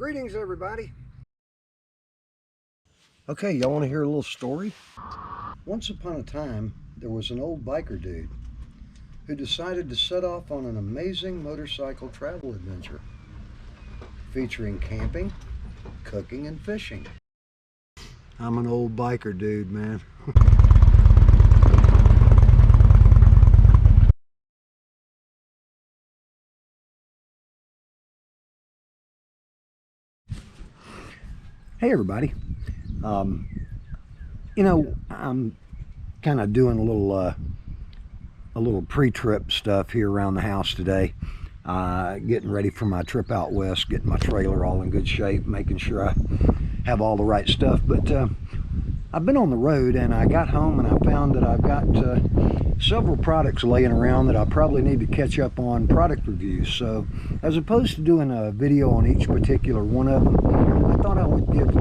Greetings, everybody. Okay, y'all want to hear a little story? Once upon a time, there was an old biker dude who decided to set off on an amazing motorcycle travel adventure featuring camping, cooking, and fishing. I'm an old biker dude, man. Hey everybody. You know, I'm kind of doing a little pre-trip stuff here around the house today. Getting ready for my trip out west, getting my trailer all in good shape, making sure I have all the right stuff. But I've been on the road and I got home and I found that I've got several products laying around that I probably need to catch up on product reviews. So as opposed to doing a video on each particular one of them, I thought I would give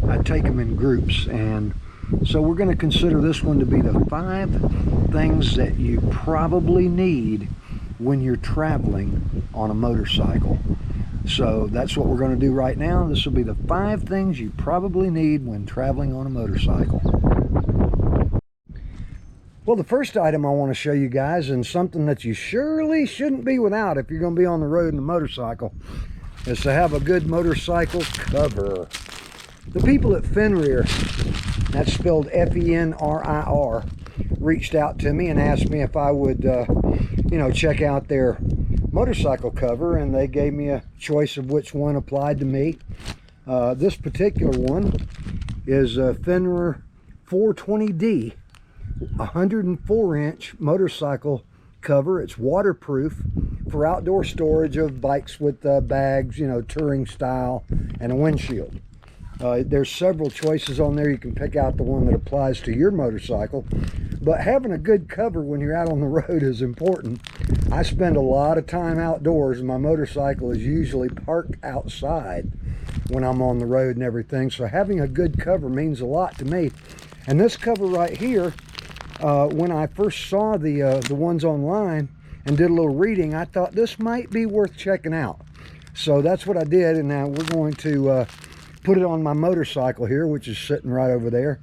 I'd take them in groups. And so we're going to consider this one to be the 5 things that you probably need when you're traveling on a motorcycle. So that's what we're going to do right now. This will be the 5 things you probably need when traveling on a motorcycle. Well, the first item I want to show you guys, and something that you surely shouldn't be without if you're going to be on the road in a motorcycle, is to have a good motorcycle cover. The people at Fenrir, that's spelled F-E-N-R-I-R, reached out to me and asked me if I would you know, check out their motorcycle cover, and they gave me a choice of which one applied to me. This particular one is a Fenrir 420D 104-inch motorcycle cover. It's waterproof for outdoor storage of bikes with bags, you know, touring style, and a windshield. There's several choices on there. You can pick out the one that applies to your motorcycle, but having a good cover when you're out on the road is important. I spend a lot of time outdoors, and my motorcycle is usually parked outside when I'm on the road and everything, so having a good cover means a lot to me. And this cover right here, when I first saw the ones online and did a little reading, I thought this might be worth checking out. So that's what I did, and now we're going to put it on my motorcycle here, which is sitting right over there,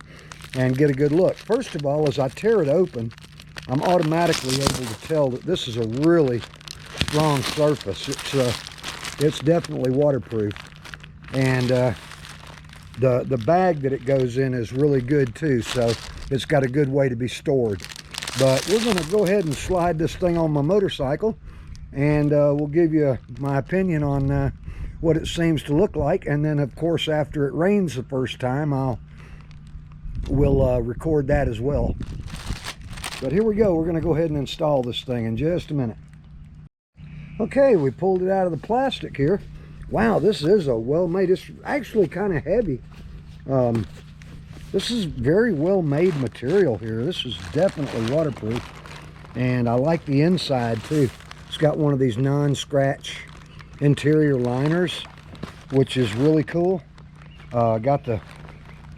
and get a good look. First of all, as I tear it open, I'm automatically able to tell that this is a really strong surface. It's definitely waterproof, and the bag that it goes in is really good too, so it's got a good way to be stored. But we're going to go ahead and slide this thing on my motorcycle, and we'll give you my opinion on what it seems to look like. And then of course, after it rains the first time, we'll record that as well. But here we go. We're going to go ahead and install this thing in just a minute. Okay, we pulled it out of the plastic here. Wow, this is a well-made, it's actually kind of heavy. This is very well-made material here. This is definitely waterproof, and I like the inside too. It's got one of these non-scratch interior liners, which is really cool. Got the,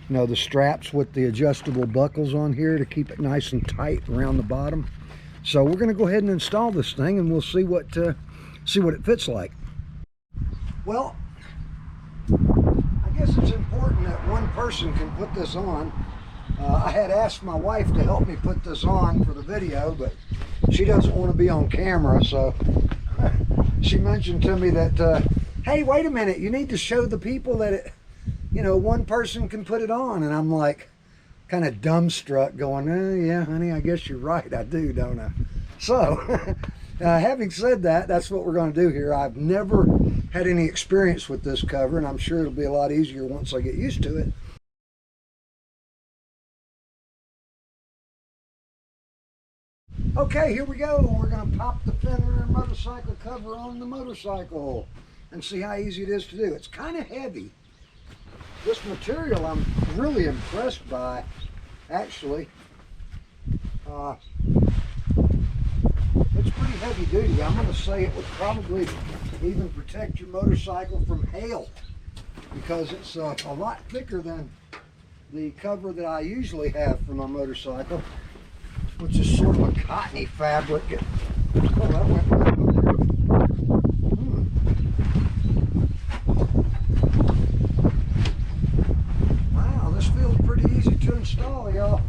you know, the straps with the adjustable buckles on here to keep it nice and tight around the bottom. So we're going to go ahead and install this thing, and we'll see what it fits like. Well, I guess it's important that one person can put this on. I had asked my wife to help me put this on for the video, but she doesn't want to be on camera, so she mentioned to me that, hey, wait a minute, you need to show the people that you know, one person can put it on. And I'm like, kind of dumbstruck, going, yeah, honey, I guess you're right, I do, don't I? So, having said that, that's what we're going to do here. I've never had any experience with this cover, and I'm sure it'll be a lot easier once I get used to it. Okay, here we go. We're going to pop the Fenrir motorcycle cover on the motorcycle and see how easy it is to do. It's kind of heavy. This material I'm really impressed by, actually. It's pretty heavy duty. I'm going to say it would probably even protect your motorcycle from hail, because it's a lot thicker than the cover that I usually have for my motorcycle, which is sort of a cottony fabric. Oh, that went right over there. install, y'all.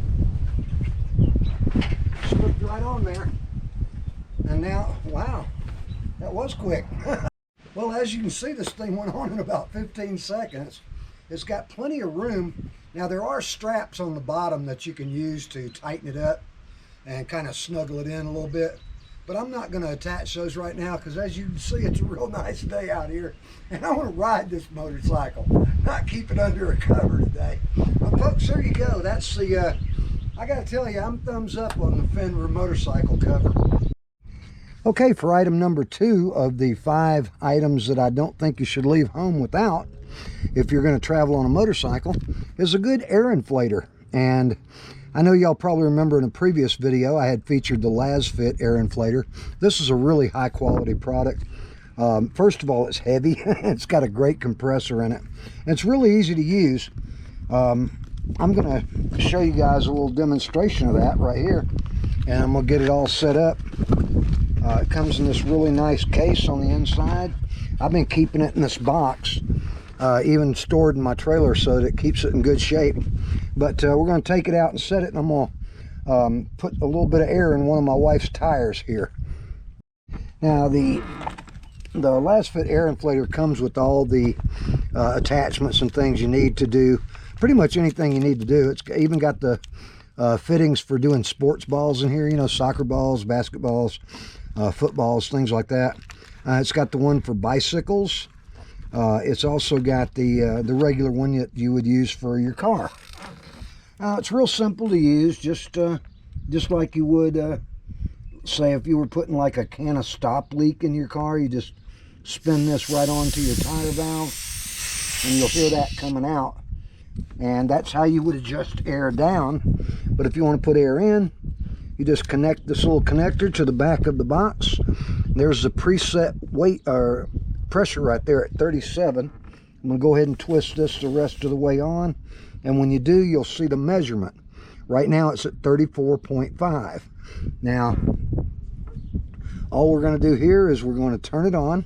Slipped right on there. And now, wow, that was quick. Well, as you can see, this thing went on in about 15 seconds. It's got plenty of room. Now, there are straps on the bottom that you can use to tighten it up and kind of snuggle it in a little bit. But I'm not going to attach those right now because, as you can see, it's a real nice day out here. And I want to ride this motorcycle, not keep it under a cover today. Well, folks, there you go. That's the, I got to tell you, I'm thumbs up on the Fenrir motorcycle cover. Okay, for item number 2 of the 5 items that I don't think you should leave home without if you're going to travel on a motorcycle is a good air inflator. And I know y'all probably remember in a previous video I had featured the LasFit air inflator. This is a really high quality product. First of all, it's heavy. It's got a great compressor in it. It's really easy to use. I'm going to show you guys a little demonstration of that right here. And I'm going to get it all set up. It comes in this really nice case on the inside. I've been keeping it in this box, even stored in my trailer so that it keeps it in good shape. But we're going to take it out and set it, and I'm going to put a little bit of air in one of my wife's tires here. Now, the LasFit air inflator comes with all the attachments and things you need to do pretty much anything you need to do. It's even got the fittings for doing sports balls in here, you know, soccer balls, basketballs, footballs, things like that. It's got the one for bicycles. It's also got the regular one that you would use for your car. It's real simple to use, just like you would, say if you were putting like a can of stop leak in your car. You just spin this right onto your tire valve, and you'll hear that coming out. And that's how you would adjust air down. But if you want to put air in, you just connect this little connector to the back of the box. There's the preset weight or pressure right there at 37. I'm going to go ahead and twist this the rest of the way on. And when you do, you'll see the measurement. Right now it's at 34.5. Now, all we're going to do here is we're going to turn it on.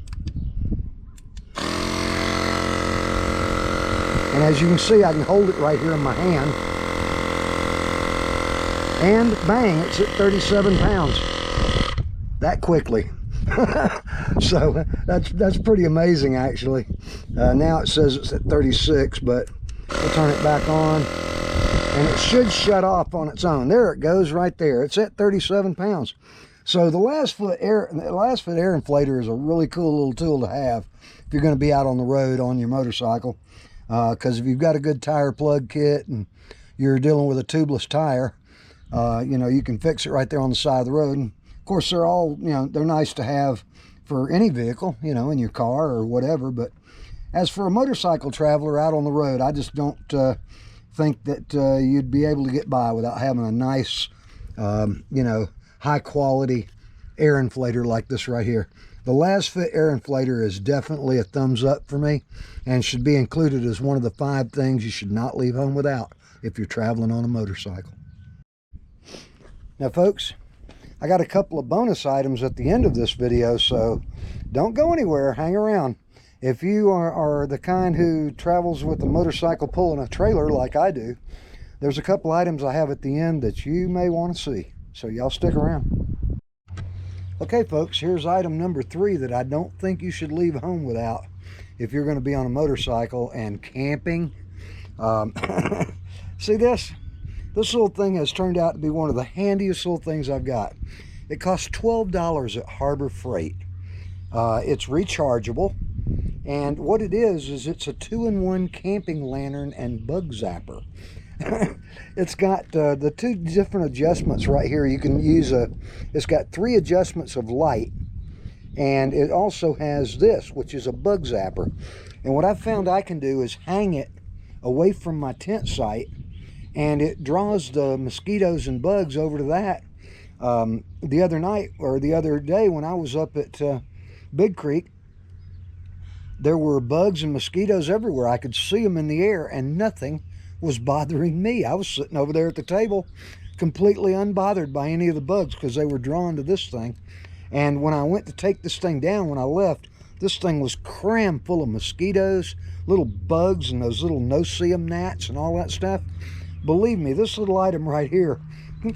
And as you can see, I can hold it right here in my hand. And bang, it's at 37 pounds. That quickly. So that's pretty amazing, actually. Now it says it's at 36, but we'll turn it back on. And it should shut off on its own. There it goes right there. It's at 37 pounds. So the LasFit air inflator is a really cool little tool to have if you're going to be out on the road on your motorcycle. Because if you've got a good tire plug kit and you're dealing with a tubeless tire, you know, you can fix it right there on the side of the road. And of course, they're all, you know, they're nice to have for any vehicle, you know, in your car or whatever. But as for a motorcycle traveler out on the road, I just don't think that you'd be able to get by without having a nice, you know, high quality air inflator like this right here. The LasFit air inflator is definitely a thumbs up for me and should be included as one of the 5 things you should not leave home without if you're traveling on a motorcycle. Now, folks, I got a couple of bonus items at the end of this video, so don't go anywhere. Hang around. If you are the kind who travels with a motorcycle pulling a trailer like I do, there's a couple items I have at the end that you may want to see. So y'all stick around. Okay, folks, here's item number 3 that I don't think you should leave home without if you're going to be on a motorcycle and camping. See this? This little thing has turned out to be one of the handiest little things I've got. It costs $12 at Harbor Freight. It's rechargeable. And what it is it's a 2-in-1 camping lantern and bug zapper. It's got the 2 different adjustments right here. You can use it's got 3 adjustments of light, and it also has this, which is a bug zapper. And what I've found I can do is hang it away from my tent site, and it draws the mosquitoes and bugs over to that. The other night, or the other day when I was up at Big Creek, there were bugs and mosquitoes everywhere. I could see them in the air, and nothing was bothering me. I was sitting over there at the table completely unbothered by any of the bugs because they were drawn to this thing. And when I went to take this thing down, when I left, this thing was crammed full of mosquitoes, little bugs, and those little no-see-em gnats and all that stuff. believe me, this little item right here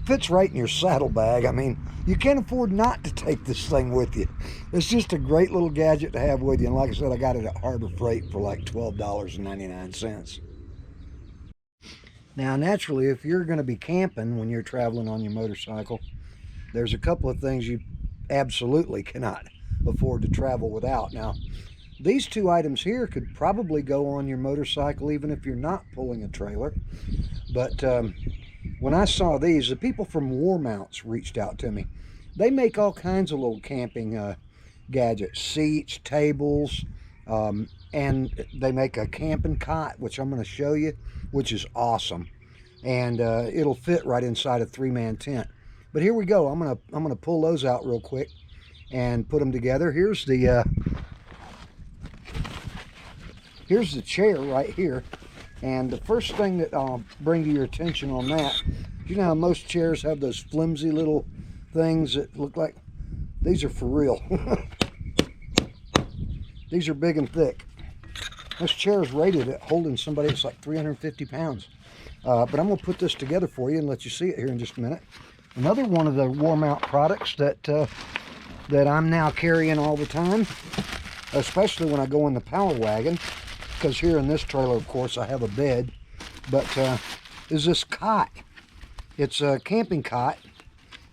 fits right in your saddlebag. I mean, you can't afford not to take this thing with you. It's just a great little gadget to have with you. And like I said, I got it at Harbor Freight for like $12.99. Now, naturally, if you're going to be camping when you're traveling on your motorcycle, there's a couple of things you absolutely cannot afford to travel without. Now, these two items here could probably go on your motorcycle even if you're not pulling a trailer. But when I saw these, the people from Warmounts reached out to me. They make all kinds of little camping gadgets, seats, tables, and they make a camping cot, which I'm going to show you, which is awesome. And it'll fit right inside a 3-man tent. But here we go. I'm gonna pull those out real quick and put them together. Here's the chair right here. And the first thing that I'll bring to your attention on that, you know how most chairs have those flimsy little things that look like, these are for real. These are big and thick. This chair is rated at holding somebody that's like 350 pounds. But I'm going to put this together for you and let you see it here in just a minute. Another one of the Warmount products that I'm now carrying all the time, especially when I go in the power wagon, because here in this trailer, of course, I have a bed, but is this cot. It's a camping cot,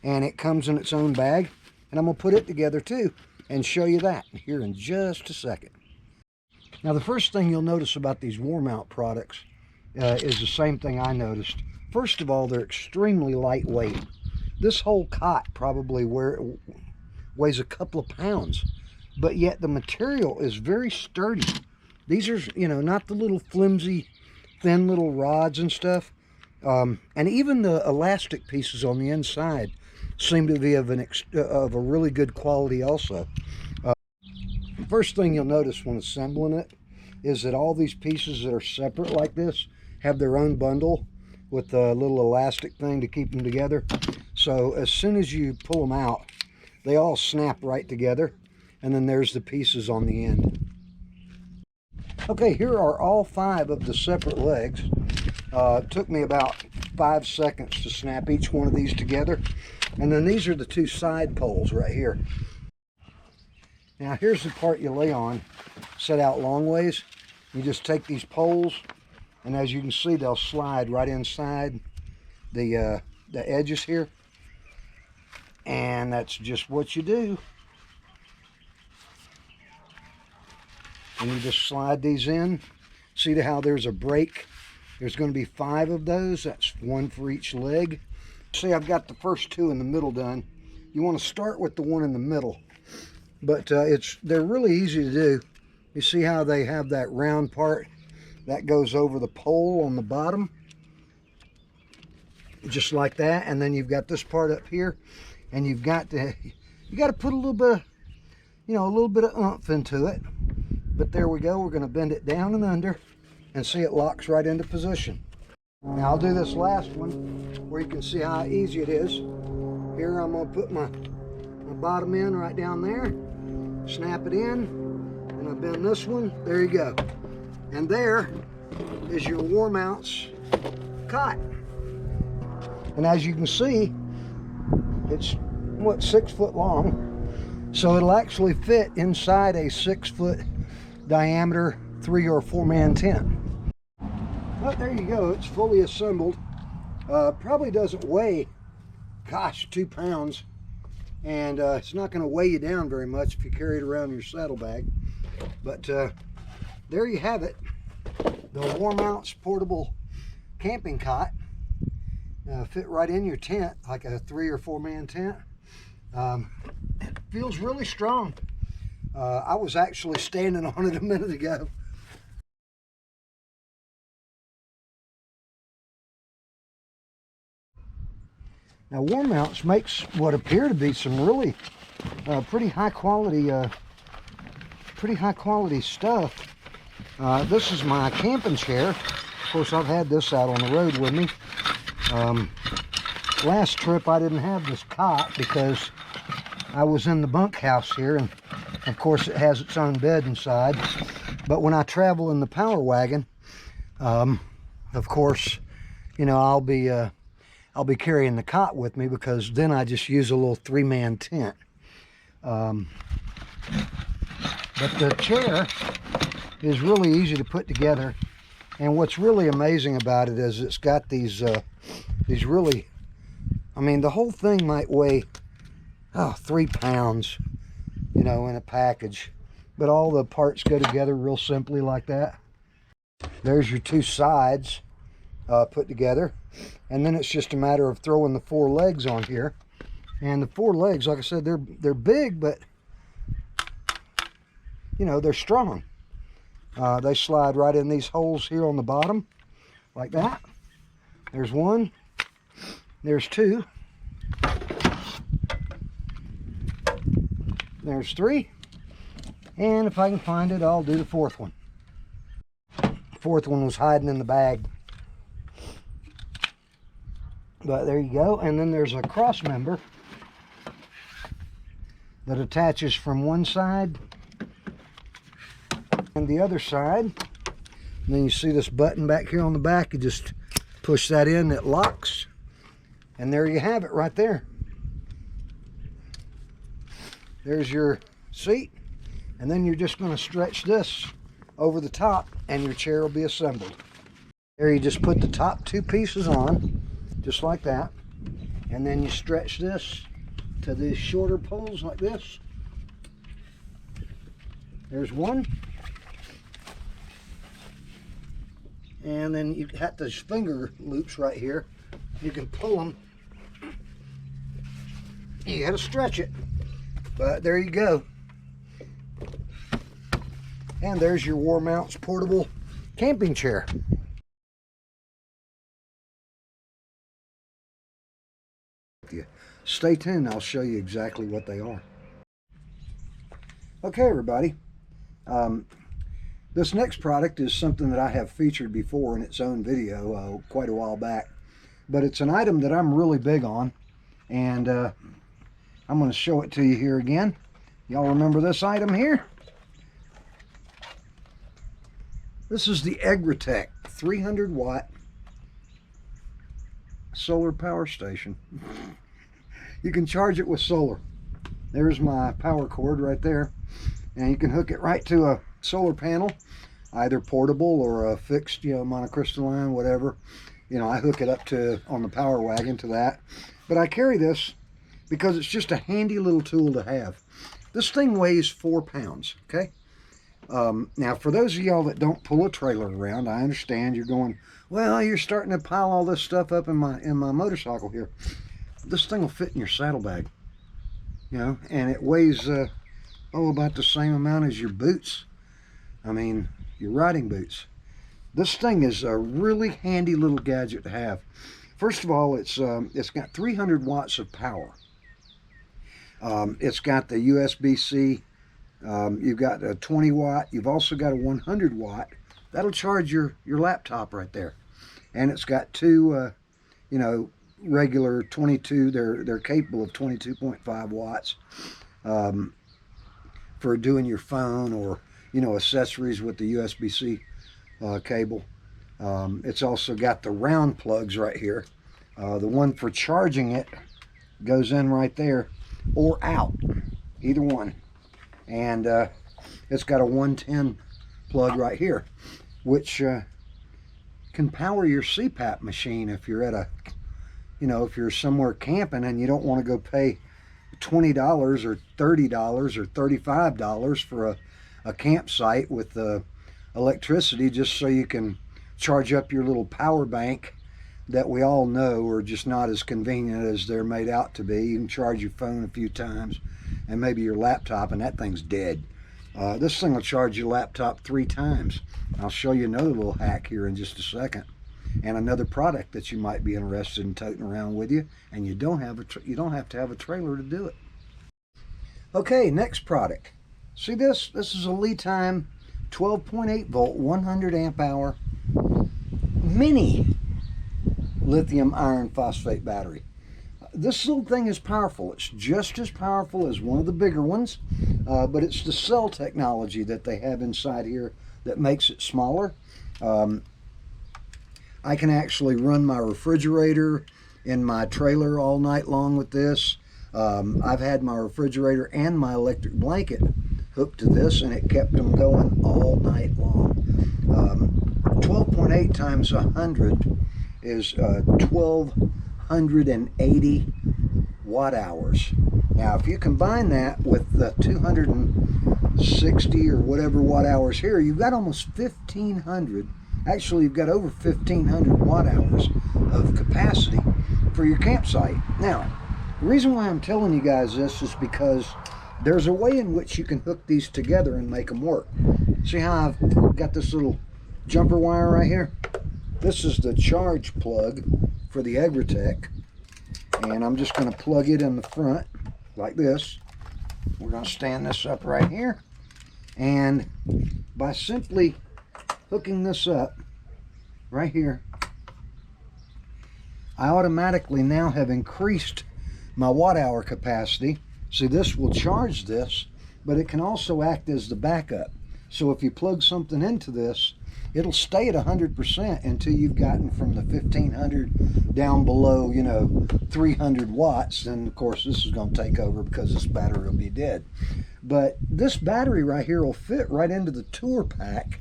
and it comes in its own bag, and I'm going to put it together too and show you that here in just a second. Now, the first thing you'll notice about these Warmount products is the same thing I noticed. First of all, they're extremely lightweight. This whole cot probably weighs a couple of pounds, but yet the material is very sturdy. These are, you know, not the little flimsy, thin little rods and stuff. And even the elastic pieces on the inside seem to be of a really good quality also. The first thing you'll notice when assembling it is that all these pieces that are separate like this have their own bundle with a little elastic thing to keep them together. So as soon as you pull them out, they all snap right together, and then there's the pieces on the end. Okay, here are all 5 of the separate legs. It took me about 5 seconds to snap each one of these together. And then these are the 2 side poles right here. Now here's the part you lay on, set out long ways. You just take these poles, and as you can see, they'll slide right inside the edges here. And that's just what you do. And you just slide these in. See how there's a break? There's going to be 5 of those. That's 1 for each leg. See, I've got the first 2 in the middle done. You want to start with the one in the middle. But they're really easy to do. You see how they have that round part that goes over the pole on the bottom? Just like that. And then you've got this part up here. And you got to put a little bit of, a little bit of oomph into it. But there we go. We're going to bend it down and under, and see it locks right into position. Now I'll do this last one where you can see how easy it is. Here I'm going to put my bottom end right down there, snap it in, and I bend this one. There you go. And there is your Warmounts cot. And as you can see, it's 6 foot long, so it'll actually fit inside a 6 foot diameter 3 or 4 man tent. But there you go, it's fully assembled. Probably doesn't weigh, gosh, 2 pounds, and it's not going to weigh you down very much if you carry it around in your saddlebag. But there you have it, the Warmounts portable camping cot. Fit right in your tent like a 3 or 4 man tent. It feels really strong. I was actually standing on it a minute ago. Now Warmounts makes what appear to be some really pretty high quality stuff. This is my camping chair. Of course, I've had this out on the road with me. Last trip I didn't have this cot because I was in the bunkhouse here, and of course it has its own bed inside. But when I travel in the power wagon, of course, you know, I'll be carrying the cot with me, because then I just use a little 3-man tent. But the chair is really easy to put together, and what's really amazing about it is it's got these really, I mean, the whole thing might weigh 3 pounds, you know, in a package, but all the parts go together real simply like that. There's your 2 sides put together, and then it's just a matter of throwing the 4 legs on here. And the 4 legs, like I said, they're big, but you know, they're strong. They slide right in these holes here on the bottom like that. There's 1, there's 2, there's 3, and if I can find it, I'll do the 4th one. The 4th one was hiding in the bag, but there you go. And then there's a cross member that attaches from one side and the other side. And then you see this button back here on the back. You just push that in, it locks, and there you have it right there. There's your seat, and then you're just going to stretch this over the top and your chair will be assembled. There you just put the top 2 pieces on, just like that, and then you stretch this to these shorter poles like this. There's 1, and then you got those finger loops right here. You can pull them. You got to stretch it, but there you go. And there's your Warmounts portable camping chair. Stay tuned, I'll show you exactly what they are. Okay, everybody. This next product is something that I have featured before in its own video quite a while back. But it's an item that I'm really big on, and I'm going to show it to you here again. Y'all remember this item here? This is the Egretech 300 watt solar power station. You can charge it with solar. There's my power cord right there, and you can hook it right to a solar panel, either portable or a fixed, you know, monocrystalline, whatever. You know, I hook it up to on the power wagon to that. But I carry this because it's just a handy little tool to have. This thing weighs 4 pounds, okay? Now, for those of y'all that don't pull a trailer around, I understand you're going, well, you're starting to pile all this stuff up in my motorcycle here. This thing will fit in your saddlebag, you know, and it weighs about the same amount as your boots. I mean, your riding boots. This thing is a really handy little gadget to have. First of all, it's got 300 watts of power. It's got the USB-C. You've got a 20 watt. You've also got a 100 watt. That'll charge your laptop right there. And it's got 2, you know, regular 22. They're capable of 22.5 watts for doing your phone or, you know, accessories with the USB-C cable. It's also got the round plugs right here. The one for charging it goes in right there or out, either one. And it's got a 110 plug right here, which can power your CPAP machine if you're at a, you know, if you're somewhere camping and you don't want to go pay $20 or $30 or $35 for a campsite with electricity just so you can charge up your little power bank that we all know are just not as convenient as they're made out to be. You can charge your phone a few times and maybe your laptop, and that thing's dead. This thing will charge your laptop 3 times. I'll show you another little hack here in just a second, and another product that you might be interested in toting around with you, and you don't have to have a trailer to do it. Okay, next product. See this? This is a Li-Time 12.8 volt 100 amp hour mini lithium iron phosphate battery. This little thing is powerful. It's just as powerful as one of the bigger ones, but it's the cell technology that they have inside here that makes it smaller. I can actually run my refrigerator in my trailer all night long with this. I've had my refrigerator and my electric blanket hooked to this, and it kept them going all night long. 12.8 times 100 is 1280 watt hours. Now, if you combine that with the 260 or whatever watt hours here, you've got almost 1500. Actually, you've got over 1500 watt hours of capacity for your campsite. Now, the reason why I'm telling you guys this is because there's a way in which you can hook these together and make them work. See how I've got this little jumper wire right here? This is the charge plug for the Egretech, and I'm just going to plug it in the front like this. We're going to stand this up right here, and by simply hooking this up right here, I automatically now have increased my watt hour capacity. See, this will charge this, but it can also act as the backup. So if you plug something into this, it'll stay at 100% until you've gotten from the 1500 down below, 300 watts. Then of course this is going to take over because this battery will be dead. But this battery right here will fit right into the tour pack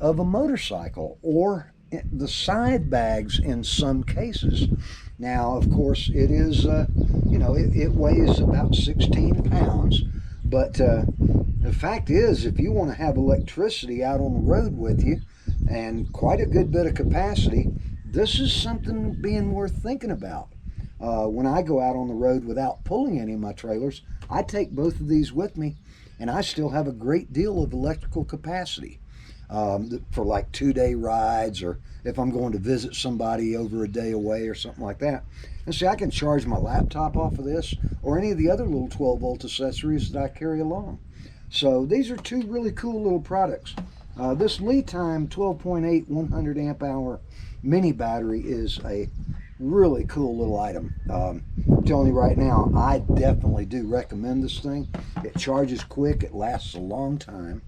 of a motorcycle, or the side bags in some cases. Now, of course, it is, it weighs about 16 pounds, but the fact is, if you want to have electricity out on the road with you and quite a good bit of capacity, this is something being worth thinking about. When I go out on the road without pulling any of my trailers, I take both of these with me, and I still have a great deal of electrical capacity for like 2-day rides, or if I'm going to visit somebody over a day away or something like that. And see, I can charge my laptop off of this or any of the other little 12-volt accessories that I carry along. So these are two really cool little products. This lead time 12.8 100 amp hour mini battery is a really cool little item. I'm telling you right now, I definitely do recommend this thing. It charges quick, it lasts a long time.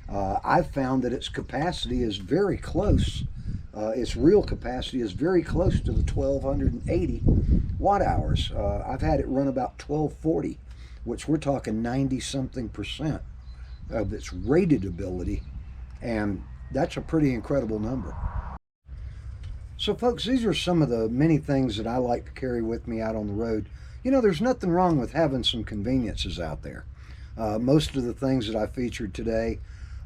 I've found that its capacity is very close. Its real capacity is very close to the 1280 watt hours. I've had it run about 1240, which we're talking 90 something percent of its rated ability, and that's a pretty incredible number. So folks, these are some of the many things that I like to carry with me out on the road. There's nothing wrong with having some conveniences out there. Most of the things that I featured today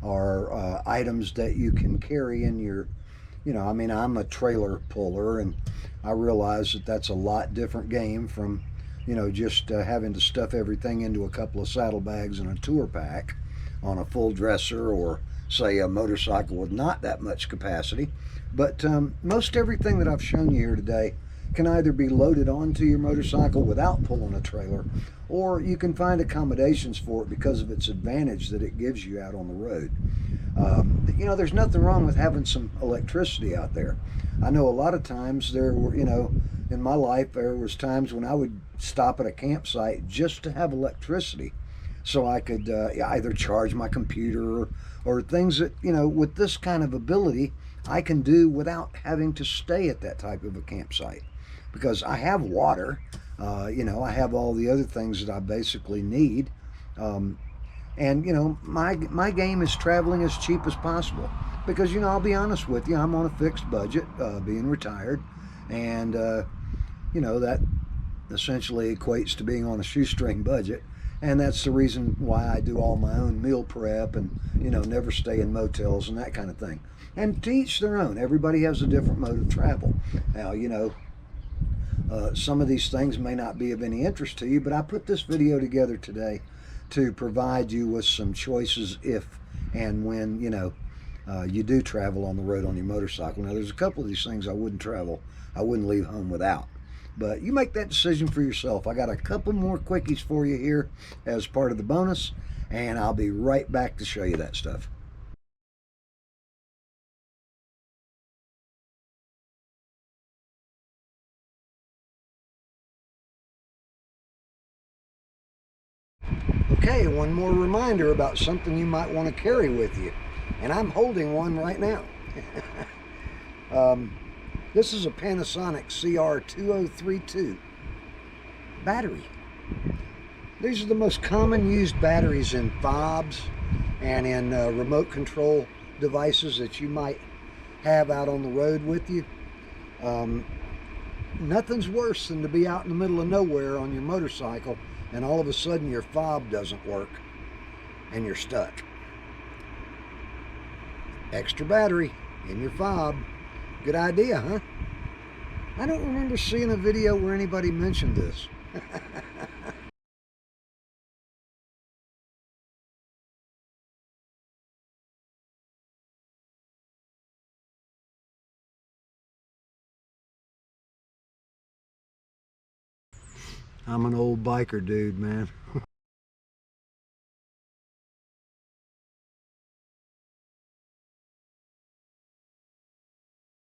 are items that you can carry in your, I'm a trailer puller, and I realize that that's a lot different game from, just having to stuff everything into a couple of saddlebags and a tour pack on a full dresser, or say a motorcycle with not that much capacity. But most everything that I've shown you here today can either be loaded onto your motorcycle without pulling a trailer, or you can find accommodations for it because of its advantage that it gives you out on the road. There's nothing wrong with having some electricity out there. I know a lot of times there were, in my life, there was times when I would stop at a campsite just to have electricity, so I could either charge my computer or things that, with this kind of ability, I can do without having to stay at that type of a campsite. Because I have water, I have all the other things that I basically need. And my game is traveling as cheap as possible. Because, I'll be honest with you, I'm on a fixed budget, being retired. And, that essentially equates to being on a shoestring budget. And that's the reason why I do all my own meal prep and, never stay in motels and that kind of thing. And to each their own. Everybody has a different mode of travel. Now, some of these things may not be of any interest to you, but I put this video together today to provide you with some choices if and when, you do travel on the road on your motorcycle. Now, there's a couple of these things I wouldn't leave home without. But you make that decision for yourself. I got a couple more quickies for you here as part of the bonus, and I'll be right back to show you that stuff. Okay, one more reminder about something you might want to carry with you. And I'm holding one right now. This is a Panasonic CR2032 battery. These are the most common used batteries in fobs and in remote control devices that you might have out on the road with you. Nothing's worse than to be out in the middle of nowhere on your motorcycle and all of a sudden your fob doesn't work and you're stuck. Extra battery in your fob. Good idea, huh? I don't remember seeing a video where anybody mentioned this. I'm an old biker dude, man.